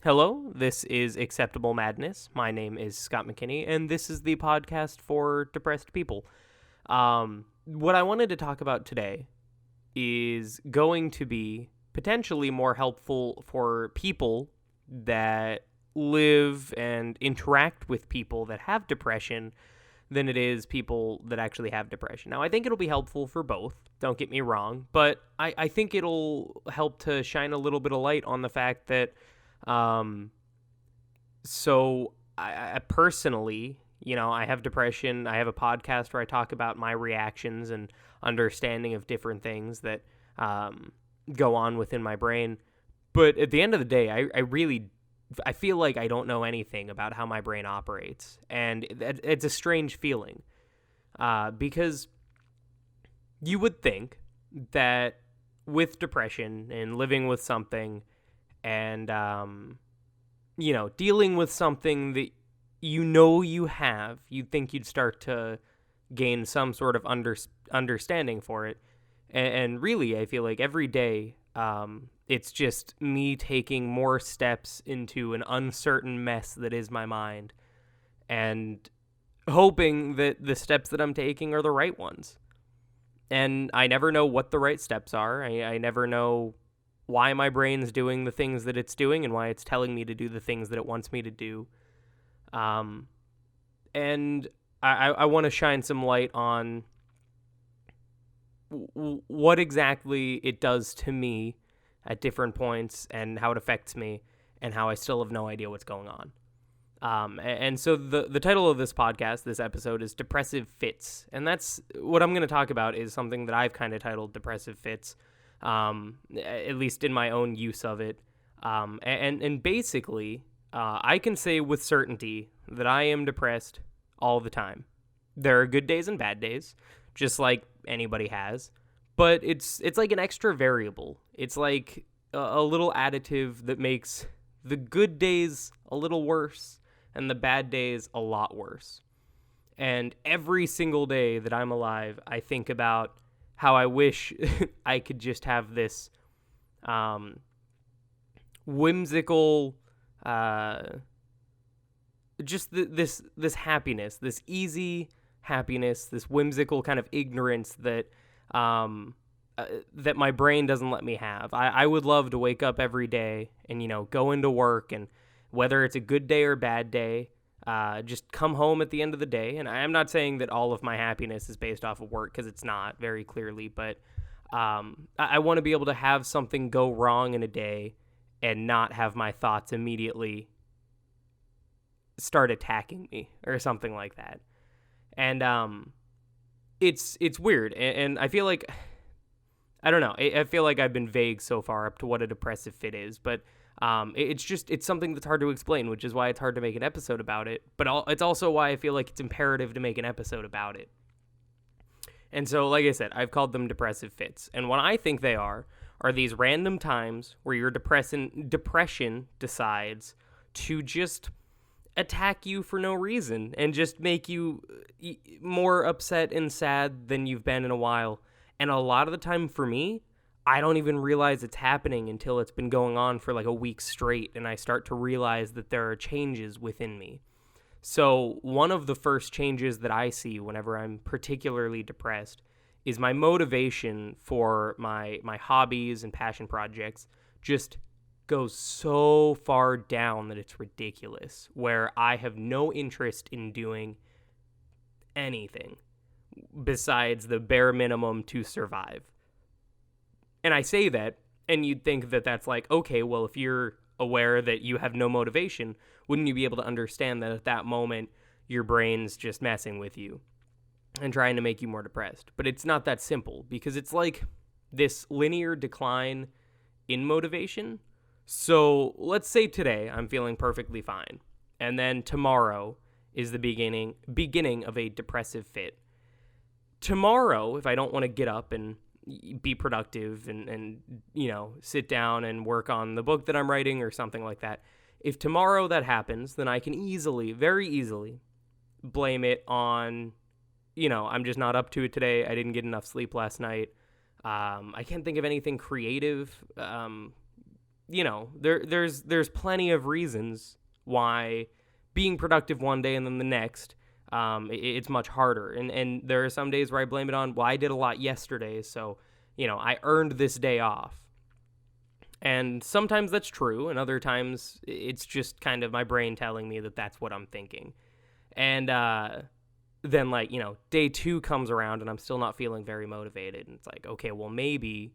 Hello, this is Acceptable Madness. My name is Scott McKinney, and this is the podcast for depressed people. What I wanted to talk about today is going to be potentially more helpful for people that live and interact with people that have depression than it is people that actually have depression. Now, I think it'll be helpful for both, don't get me wrong, but I think it'll help to shine a little bit of light on the fact that so I personally, I have depression. I have a podcast where I talk about my reactions and understanding of different things that go on within my brain. But at the end of the day, I feel like I don't know anything about how my brain operates. And it's a strange feeling because you would think that with depression and living with something and, dealing with something that you have, you'd think you'd start to gain some sort of understanding for it. And really, I feel like every day, it's just me taking more steps into an uncertain mess that is my mind and hoping that the steps that I'm taking are the right ones. And I never know what the right steps are. I never know why my brain's doing the things that it's doing and why it's telling me to do the things that it wants me to do. And I want to shine some light on what exactly it does to me at different points and how it affects me and how I still have no idea what's going on. And so the title of this podcast, this episode, is Depressive Fits. And that's what I'm going to talk about is something that I've kind of titled Depressive Fits, at least in my own use of it. And basically, I can say with certainty that I am depressed all the time. There are good days and bad days, just like anybody has, but it's like an extra variable. It's like a little additive that makes the good days a little worse and the bad days a lot worse. And every single day that I'm alive, I think about how I wish I could just have this whimsical, this happiness, this easy happiness, this whimsical kind of ignorance that that my brain doesn't let me have. I would love to wake up every day and, go into work, and whether it's a good day or bad day, just come home at the end of the day. And I'm not saying that all of my happiness is based off of work, because it's not, very clearly, but I want to be able to have something go wrong in a day and not have my thoughts immediately start attacking me or something like that. And it's weird, and I feel like, I don't know, I feel like I've been vague so far up to what a depressive fit is, but it's something that's hard to explain, which is why it's hard to make an episode about it, but it's also why I feel like it's imperative to make an episode about it. And so, like I said, I've called them depressive fits, and what I think they are these random times where your depression decides to just attack you for no reason and just make you more upset and sad than you've been in a while. And a lot of the time for me, I don't even realize it's happening until it's been going on for like a week straight, and I start to realize that there are changes within me. So one of the first changes that I see whenever I'm particularly depressed is my motivation for my hobbies and passion projects just goes so far down that it's ridiculous, where I have no interest in doing anything besides the bare minimum to survive. And I say that, and you'd think that that's like, okay, well, if you're aware that you have no motivation, wouldn't you be able to understand that at that moment your brain's just messing with you and trying to make you more depressed? But it's not that simple, because it's like this linear decline in motivation. So let's say today I'm feeling perfectly fine, and then tomorrow is the beginning of a depressive fit. Tomorrow, if I don't want to get up and be productive and sit down and work on the book that I'm writing or something like that, if tomorrow that happens, then I can very easily blame it on, I'm just not up to it today. I didn't get enough sleep last night. I can't think of anything creative there's plenty of reasons why being productive one day and then the next, it's much harder. And there are some days where I blame it on, well, I did a lot yesterday, so, I earned this day off. And sometimes that's true, and other times it's just kind of my brain telling me that that's what I'm thinking. And then, day 2 comes around and I'm still not feeling very motivated. And it's like, okay, well, maybe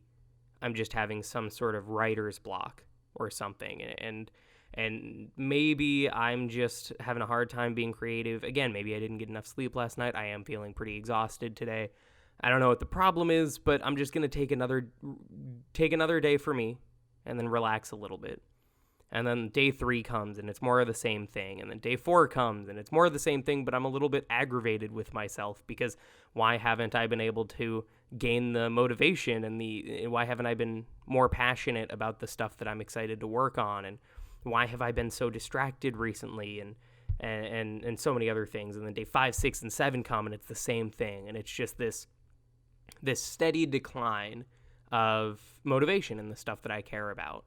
I'm just having some sort of writer's block or something. And maybe I'm just having a hard time being creative. Again, maybe I didn't get enough sleep last night. I am feeling pretty exhausted today. I don't know what the problem is, but I'm just going to take another day for me and then relax a little bit. And then day 3 comes and it's more of the same thing. And then day 4 comes and it's more of the same thing, but I'm a little bit aggravated with myself because why haven't I been able to gain the motivation and why haven't I been more passionate about the stuff that I'm excited to work on? And why have I been so distracted recently? And so many other things. And then day 5, 6, and 7 come and it's the same thing. And it's just this steady decline of motivation in the stuff that I care about.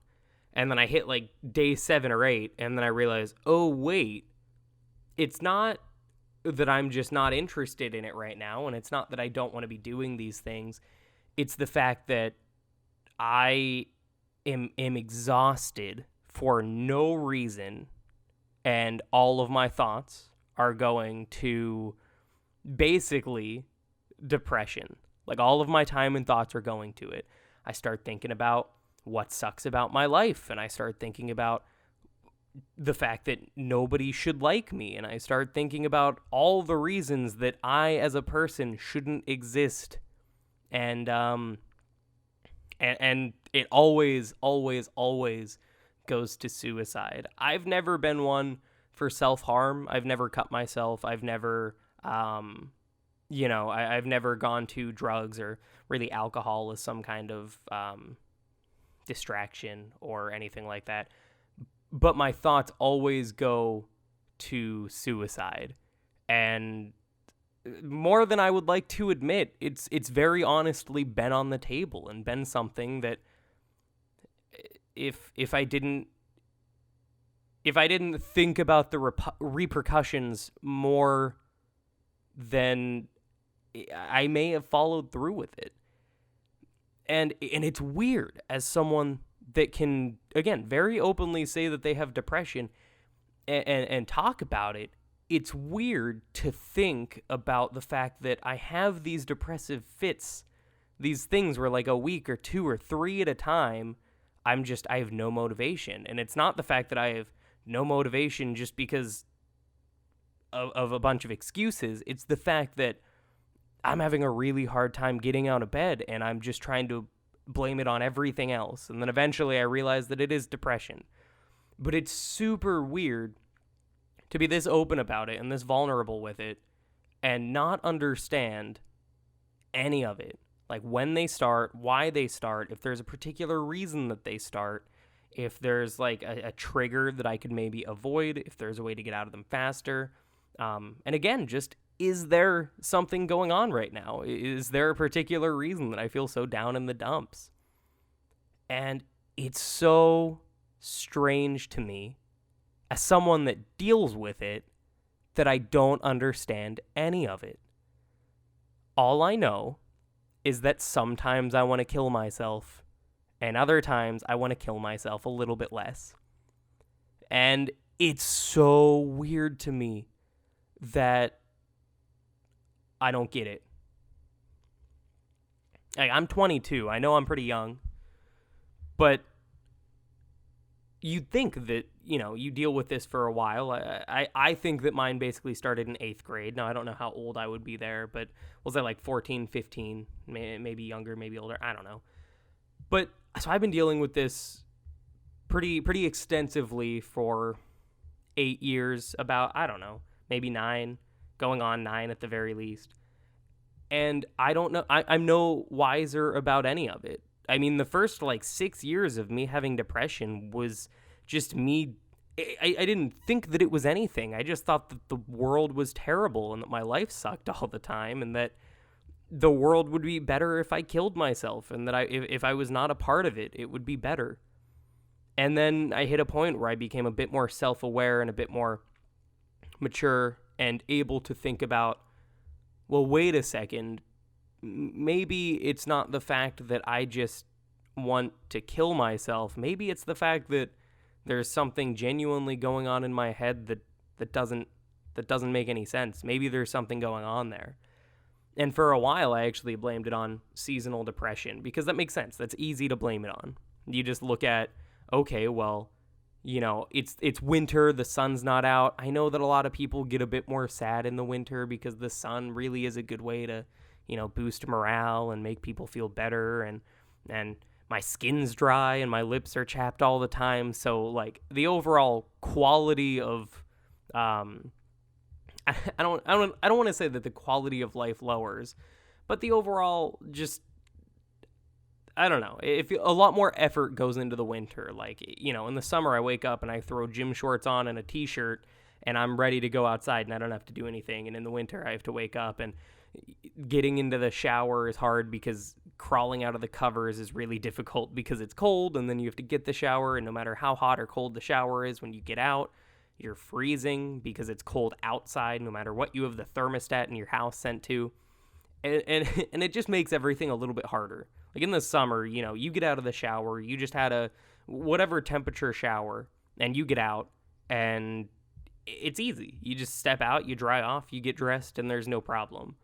And then I hit day 7 or 8, and then I realize, oh, wait, it's not that I'm just not interested in it right now, and it's not that I don't want to be doing these things. It's the fact that I am exhausted for no reason, and all of my thoughts are going to basically depression. All of my time and thoughts are going to it. I start thinking about what sucks about my life, and I start thinking about the fact that nobody should like me, and I start thinking about all the reasons that I as a person shouldn't exist, and it always goes to suicide. I've never been one for self-harm. I've never cut myself. I've never I've never gone to drugs or really alcohol as some kind of distraction or anything like that. But my thoughts always go to suicide. And more than I would like to admit, it's very honestly been on the table and been something that if I didn't think about the repercussions more, then I may have followed through with it. And it's weird as someone that can, again, very openly say that they have depression and talk about it. It's weird to think about the fact that I have these depressive fits, these things where a week or 2 or 3 at a time, I have no motivation. And it's not the fact that I have no motivation just because of a bunch of excuses. It's the fact that I'm having a really hard time getting out of bed, and I'm just trying to blame it on everything else. And then eventually I realize that it is depression. But it's super weird to be this open about it and this vulnerable with it and not understand any of it. When they start, why they start, if there's a particular reason that they start, if there's a trigger that I could maybe avoid, if there's a way to get out of them faster. And again, just, is there something going on right now? Is there a particular reason that I feel so down in the dumps? And it's so strange to me, as someone that deals with it, that I don't understand any of it. All I know is that sometimes I want to kill myself, and other times I want to kill myself a little bit less. And it's so weird to me that I don't get it. I'm 22. I know I'm pretty young. But you'd think that, you deal with this for a while. I think that mine basically started in 8th grade. Now, I don't know how old I would be there, but was I 14, 15, maybe younger, maybe older? I don't know. But so I've been dealing with this pretty extensively for 8 years, about, I don't know, maybe 9, going on 9 at the very least. And I don't know, I'm no wiser about any of it. I mean, the first 6 years of me having depression was just me. I didn't think that it was anything. I just thought that the world was terrible and that my life sucked all the time and that the world would be better if I killed myself and that if I was not a part of it, it would be better. And then I hit a point where I became a bit more self-aware and a bit more mature and able to think about, well, wait a second, maybe it's not the fact that I just want to kill myself. Maybe it's the fact that there's something genuinely going on in my head that doesn't make any sense. Maybe there's something going on there. And for a while, I actually blamed it on seasonal depression, because that makes sense. That's easy to blame it on. You just look at, okay, well, it's winter, the sun's not out. I know that a lot of people get a bit more sad in the winter because the sun really is a good way to, boost morale and make people feel better. And my skin's dry and my lips are chapped all the time. So, like, the overall quality of, I don't want to say that the quality of life lowers, but the overall just, I don't know. If a lot more effort goes into the winter, like, in the summer I wake up and I throw gym shorts on and a t-shirt and I'm ready to go outside and I don't have to do anything. And in the winter I have to wake up, and getting into the shower is hard because crawling out of the covers is really difficult because it's cold, and then you have to get the shower, and no matter how hot or cold the shower is, when you get out, you're freezing because it's cold outside, no matter what you have the thermostat in your house sent to. And it just makes everything a little bit harder. Like in the summer, you get out of the shower, you just had a whatever temperature shower, and you get out, and it's easy. You just step out, you dry off, you get dressed, and there's no problem.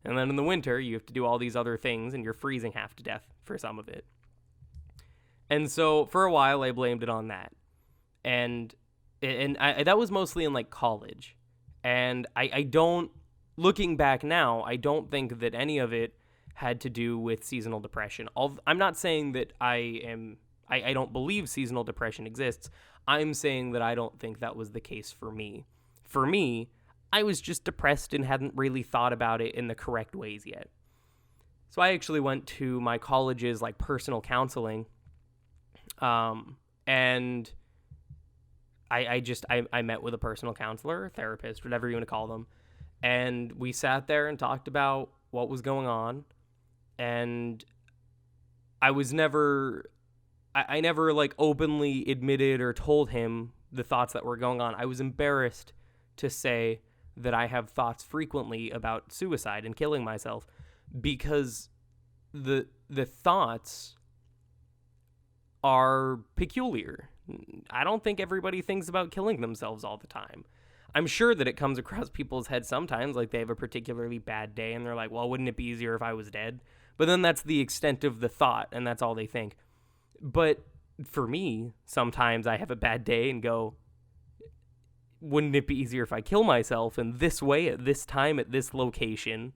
And then in the winter, you have to do all these other things, and you're freezing half to death for some of it. And so for a while, I blamed it on that. And that was mostly in like college. And I don't, looking back now, I don't think that any of it had to do with seasonal depression. I'm not saying that I don't believe seasonal depression exists. I'm saying that I don't think that was the case for me. For me, I was just depressed and hadn't really thought about it in the correct ways yet. So I actually went to my college's like personal counseling, and I met with a personal counselor, therapist, whatever you want to call them. And we sat there and talked about what was going on. And I never like openly admitted or told him the thoughts that were going on. I was embarrassed to say that I have thoughts frequently about suicide and killing myself, because the thoughts are peculiar. I don't think everybody thinks about killing themselves all the time. I'm sure that it comes across people's heads sometimes, like they have a particularly bad day and they're like, well, wouldn't it be easier if I was dead? But then that's the extent of the thought, and that's all they think. But for me, sometimes I have a bad day and go, wouldn't it be easier if I kill myself in this way, at this time, at this location?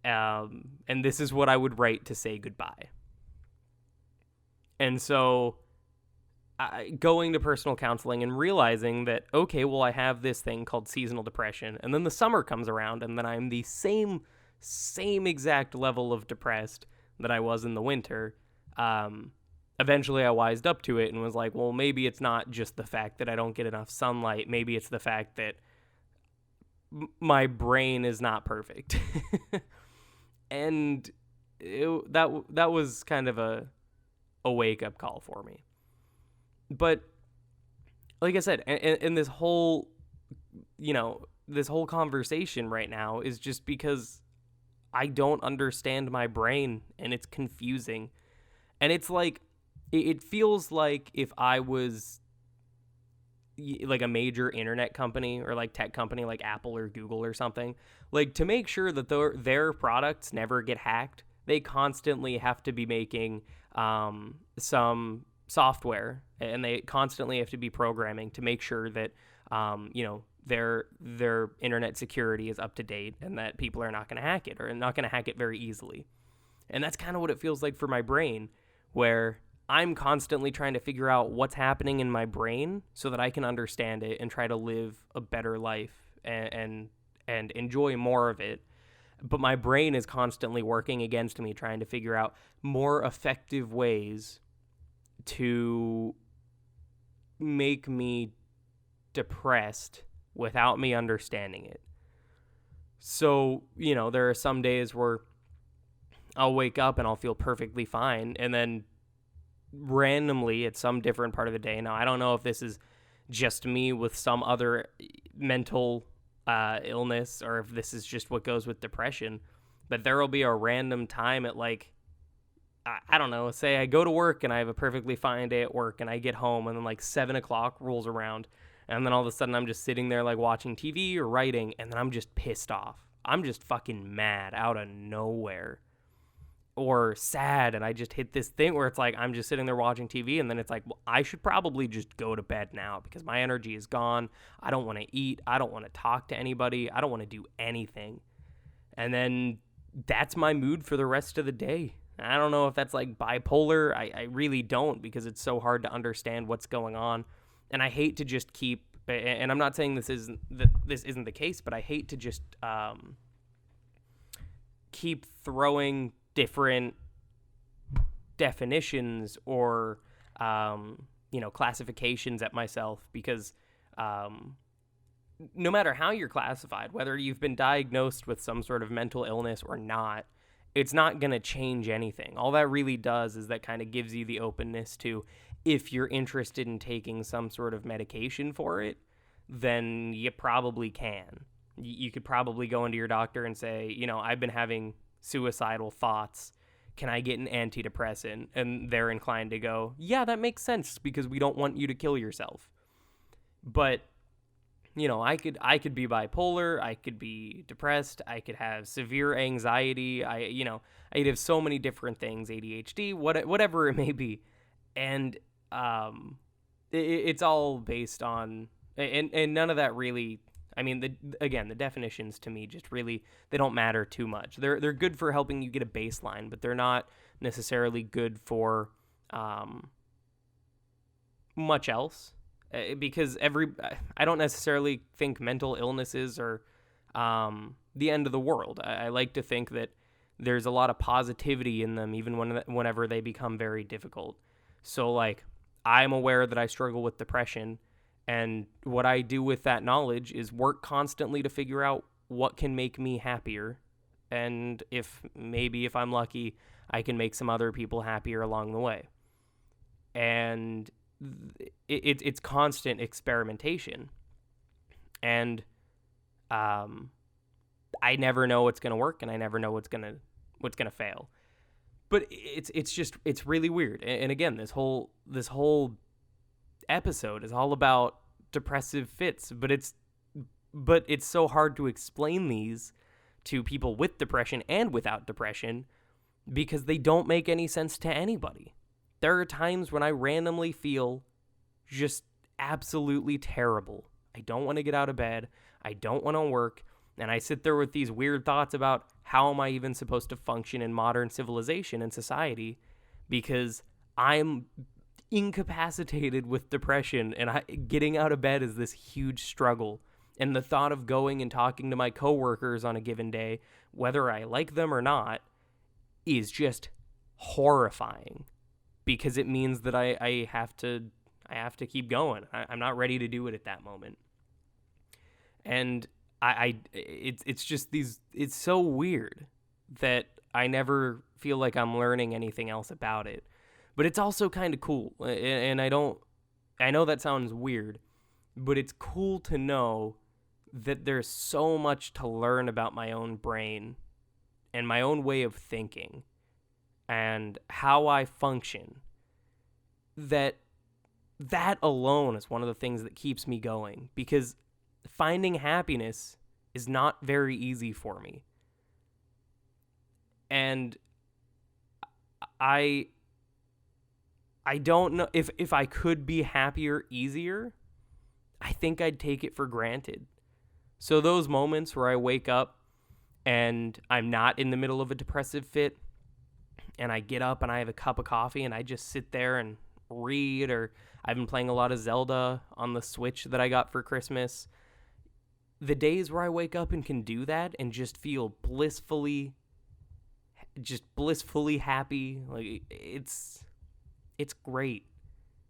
And this is what I would write to say goodbye. And so going to personal counseling and realizing that, okay, well, I have this thing called seasonal depression, and then the summer comes around, and then I'm the same exact level of depressed that I was in the winter. Eventually I wised up to it and was like, well, maybe it's not just the fact that I don't get enough sunlight. Maybe it's the fact that my brain is not perfect. And that was kind of a wake-up call for me. But like I said, and this whole conversation right now is just because I don't understand my brain, and it's confusing. And it's like, it feels like if I was like a major internet company or like tech company like Apple or Google or something, like to make sure that their products never get hacked, they constantly have to be making some software, and they constantly have to be programming to make sure that their internet security is up to date and that people are not going to hack it, or not going to hack it very easily. And that's kind of what it feels like for my brain, where I'm constantly trying to figure out what's happening in my brain so that I can understand it and try to live a better life and enjoy more of it. But my brain is constantly working against me, trying to figure out more effective ways to make me depressed without me understanding it. So, there are some days where I'll wake up and I'll feel perfectly fine, and then randomly at some different part of the day. Now, I don't know if this is just me with some other mental illness or if this is just what goes with depression, but there will be a random time at like, I don't know, say I go to work and I have a perfectly fine day at work and I get home and then like 7 o'clock rolls around and then all of a sudden I'm just sitting there like watching TV or writing and then I'm just pissed off. I'm just fucking mad out of nowhere. Or sad, and I just hit this thing where it's like I'm just sitting there watching TV and then it's like, well, I should probably just go to bed now because my energy is gone. I don't want to eat. I don't want to talk to anybody. I don't want to do anything. And then that's my mood for the rest of the day. I don't know if that's like bipolar. I really don't, because it's so hard to understand what's going on. And I hate to just keep, and I'm not saying this isn't the case, but I hate to just keep throwing different definitions or classifications at myself, because no matter how you're classified, whether you've been diagnosed with some sort of mental illness or not, it's not going to change anything. All that really does is that kind of gives you the openness to, if you're interested in taking some sort of medication for it, then you probably can. You could probably go into your doctor and say, I've been having suicidal thoughts. Can I get an antidepressant? And they're inclined to go, yeah, that makes sense because we don't want you to kill yourself. But, I could be bipolar. I could be depressed. I could have severe anxiety. I could have so many different things, ADHD, whatever it may be. And it's all based on, and none of that really, the definitions to me just really, they don't matter too much. They're good for helping you get a baseline, but they're not necessarily good for much else, because I don't necessarily think mental illnesses are the end of the world. I like to think that there's a lot of positivity in them, even whenever they become very difficult. So, like, I'm aware that I struggle with depression, and what I do with that knowledge is work constantly to figure out what can make me happier. And if I'm lucky, I can make some other people happier along the way. And it's constant experimentation. And I never know what's going to work, and I never know what's going to fail. But it's really weird. And again, this whole episode is all about depressive fits, but it's so hard to explain these to people with depression and without depression, because they don't make any sense to anybody. There are times when I randomly feel just absolutely terrible. I don't want to get out of bed. I don't want to work. And I sit there with these weird thoughts about, how am I even supposed to function in modern civilization and society? Because I'm incapacitated with depression, and getting out of bed is this huge struggle. And the thought of going and talking to my coworkers on a given day, whether I like them or not, is just horrifying, because it means that I have to keep going. I'm not ready to do it at that moment. And it's just it's so weird that I never feel like I'm learning anything else about it. But it's also kind of cool. And I know that sounds weird, but it's cool to know that there's so much to learn about my own brain and my own way of thinking and how I function. That alone is one of the things that keeps me going, because finding happiness is not very easy for me. And I don't know if I could be happier easier. I think I'd take it for granted. So those moments where I wake up and I'm not in the middle of a depressive fit, and I get up and I have a cup of coffee and I just sit there and read, or I've been playing a lot of Zelda on the Switch that I got for Christmas. The days where I wake up and can do that and just feel blissfully happy, like it's great.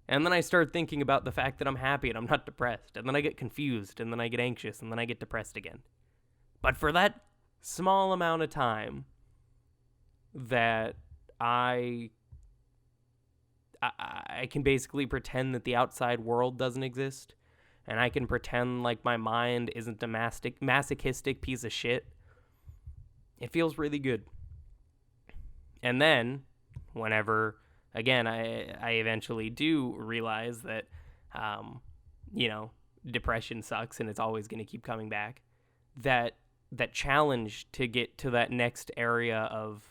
And then I start thinking about the fact that I'm happy and I'm not depressed, and then I get confused, and then I get anxious, and then I get depressed again. But for that small amount of time that I I can basically pretend that the outside world doesn't exist, and I can pretend like my mind isn't a masochistic piece of shit. It feels really good. And then, whenever, again, I eventually do realize that, depression sucks and it's always going to keep coming back, that challenge to get to that next area of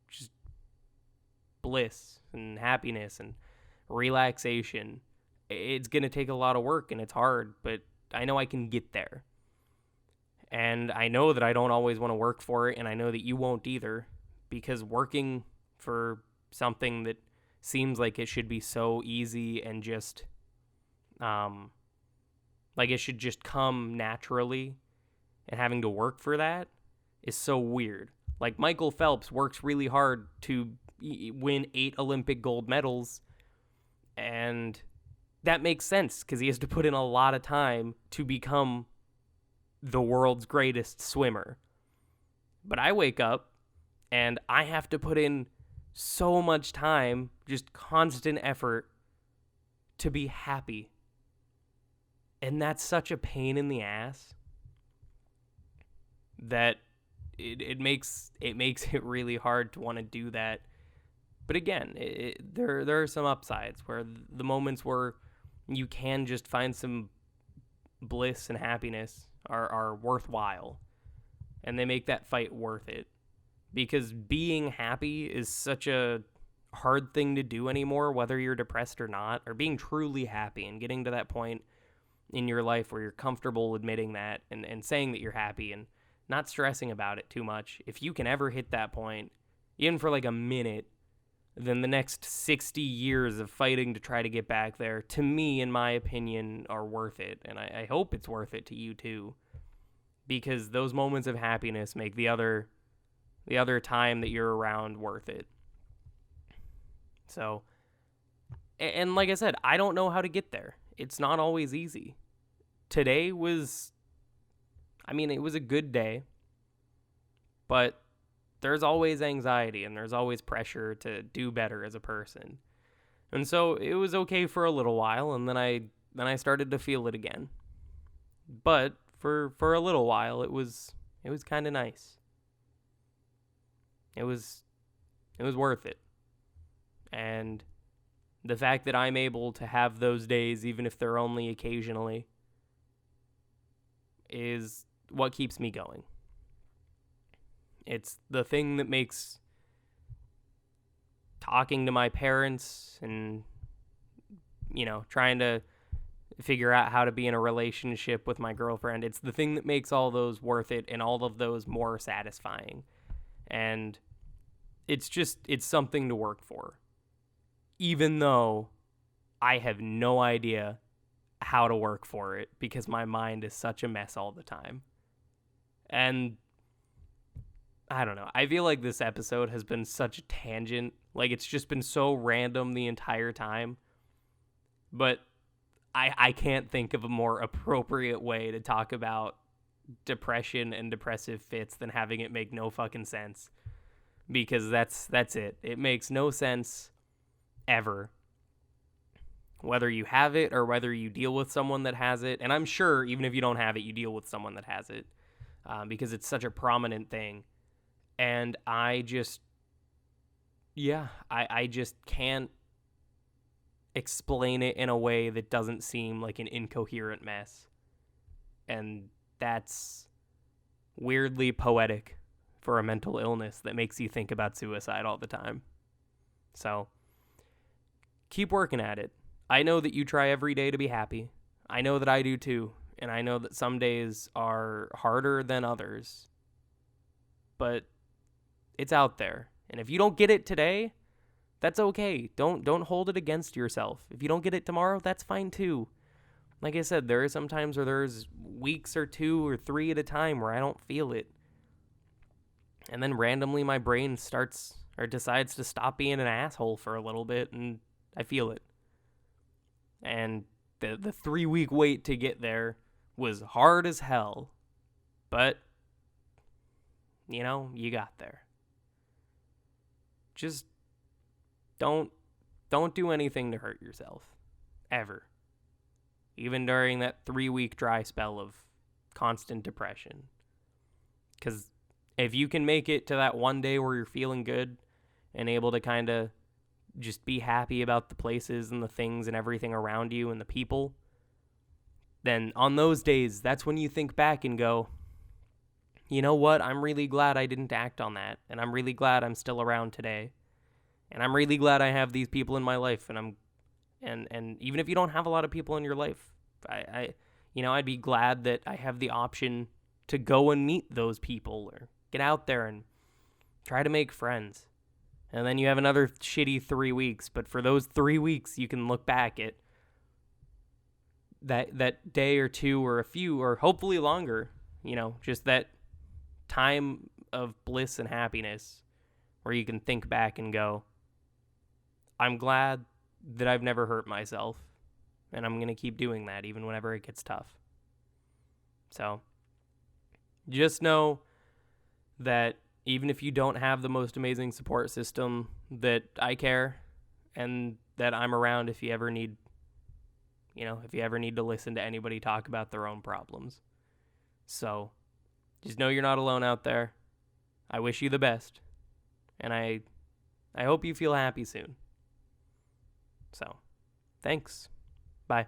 just bliss and happiness and relaxation, it's going to take a lot of work and it's hard, but I know I can get there. And I know that I don't always want to work for it, and I know that you won't either, because working for something that seems like it should be so easy and just, like it should just come naturally, and having to work for that is so weird. Like Michael Phelps works really hard to win 8 Olympic gold medals, and that makes sense because he has to put in a lot of time to become the world's greatest swimmer. But I wake up and I have to put in so much time, just constant effort, to be happy. And that's such a pain in the ass that it makes it really hard to want to do that. But again, there are some upsides where the moments where you can just find some bliss and happiness are worthwhile, and they make that fight worth it, because being happy is such a hard thing to do anymore, whether you're depressed or not, or being truly happy and getting to that point in your life where you're comfortable admitting that and saying that you're happy and not stressing about it too much. If you can ever hit that point, even for like a minute, then the next 60 years of fighting to try to get back there, to me, in my opinion, are worth it. And I hope it's worth it to you too, because those moments of happiness make the other time that you're around worth it. So, and like I said, I don't know how to get there. It's not always easy. Today was, it was a good day, but there's always anxiety and there's always pressure to do better as a person. And so it was okay for a little while, and then I started to feel it again. But for a little while it was kind of nice. It was worth it. And the fact that I'm able to have those days, even if they're only occasionally, is what keeps me going. It's the thing that makes talking to my parents and, trying to figure out how to be in a relationship with my girlfriend, it's the thing that makes all those worth it and all of those more satisfying. And it's something to work for, even though I have no idea how to work for it because my mind is such a mess all the time. And I don't know. I feel like this episode has been such a tangent. Like, it's just been so random the entire time. But I can't think of a more appropriate way to talk about depression and depressive fits than having it make no fucking sense. Because that's it. It makes no sense ever. Whether you have it or whether you deal with someone that has it. And I'm sure even if you don't have it, you deal with someone that has it. Because it's such a prominent thing. And I just can't explain it in a way that doesn't seem like an incoherent mess. And that's weirdly poetic for a mental illness that makes you think about suicide all the time. So, keep working at it. I know that you try every day to be happy. I know that I do too. And I know that some days are harder than others. But it's out there. And if you don't get it today, that's okay. Don't hold it against yourself. If you don't get it tomorrow, that's fine too. Like I said, there are some times where there's weeks or 2 or 3 at a time where I don't feel it. And then randomly my brain decides to stop being an asshole for a little bit, and I feel it. And the 3-week wait to get there was hard as hell. But, you got there. Just don't do anything to hurt yourself. Ever. Even during that 3-week dry spell of constant depression. Because if you can make it to that one day where you're feeling good and able to kind of just be happy about the places and the things and everything around you and the people, then on those days, that's when you think back and go, you know what? I'm really glad I didn't act on that. And I'm really glad I'm still around today. And I'm really glad I have these people in my life. And even if you don't have a lot of people in your life, I'd be glad that I have the option to go and meet those people or get out there and try to make friends. And then you have another shitty 3 weeks. But for those 3 weeks, you can look back at that day or two or a few or hopefully longer, just that time of bliss and happiness where you can think back and go, I'm glad that I've never hurt myself, and I'm going to keep doing that even whenever it gets tough. So just know that even if you don't have the most amazing support system, that I care and that I'm around if you ever need to listen to anybody talk about their own problems. So just know you're not alone out there. I wish you the best. And I hope you feel happy soon. So, thanks. Bye.